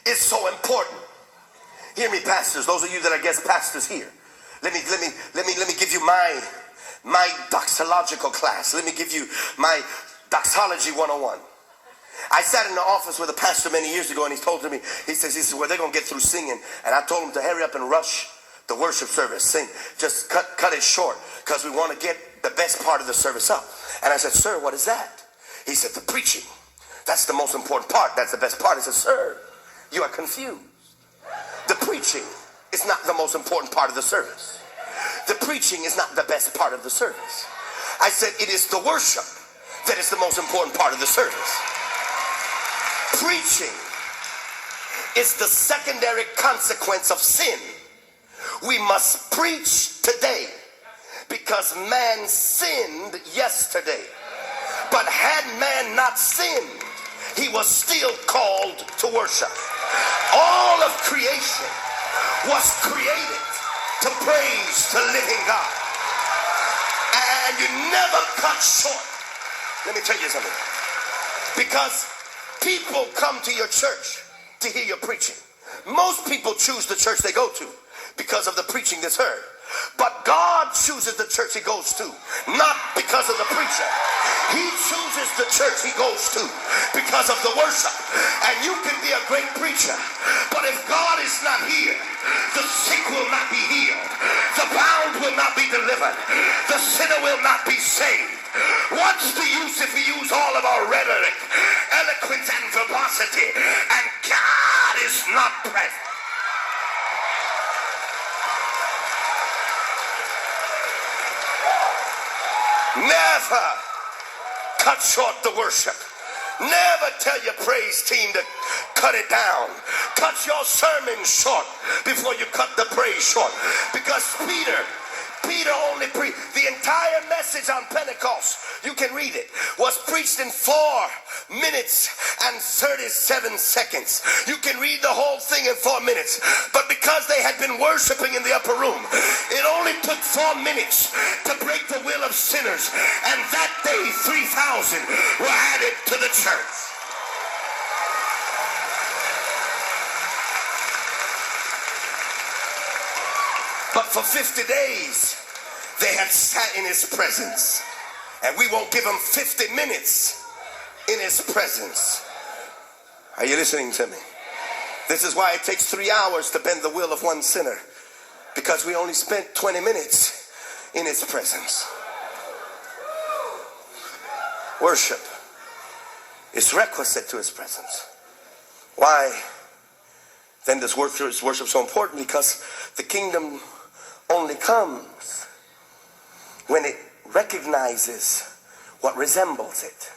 is so important. Hear me, pastors, those of you that are guest pastors here. Let me give you my doxological class. Let me give you my doxology 101. I sat in the office with a pastor many years ago, and he told me, he says, well, they're going to get through singing. And I told him to hurry up and rush the worship service. Sing, just cut it short, because we want to get the best part of the service up. And I said, sir, what is that? He said, the preaching. That's the most important part. That's the best part. I said, sir, you are confused. The preaching is not the most important part of the service. The preaching is not the best part of the service. I said, it is the worship that is the most important part of the service. Preaching is the secondary consequence of sin. We must preach today because man sinned yesterday. But had man not sinned, he was still called to worship. All of creation was created to praise the living God. And you never cut short. Let me tell you something. Because people come to your church to hear your preaching. Most people choose the church they go to because of the preaching that's heard. But God chooses the church he goes to, not because of the preacher. He chooses the church he goes to because of the worship. And you can be a great preacher, but if God is not here, the sick will not be healed, the bound will not be delivered, the sinner will not be saved. What's the use if we use all of our rhetoric, eloquence, and verbosity, and God is not present? Never cut short the worship. Never tell your praise team to cut it down. Cut your sermon short before you cut the praise short. Because Peter only preached the entire message on Pentecost. You can read it. Was preached in 4 minutes and 37 seconds. You can read the whole thing in 4 minutes. But because they had been worshiping in the upper room, it only took 4 minutes to break the will of sinners. And that day 3,000 were added to the church. But for 50 days, they had sat in his presence. And we won't give them 50 minutes in his presence. Are you listening to me? This is why it takes 3 hours to bend the will of one sinner. Because we only spent 20 minutes in his presence. Worship is requisite to his presence. Why then does worship so important? Because the kingdom only comes when it recognizes what resembles it.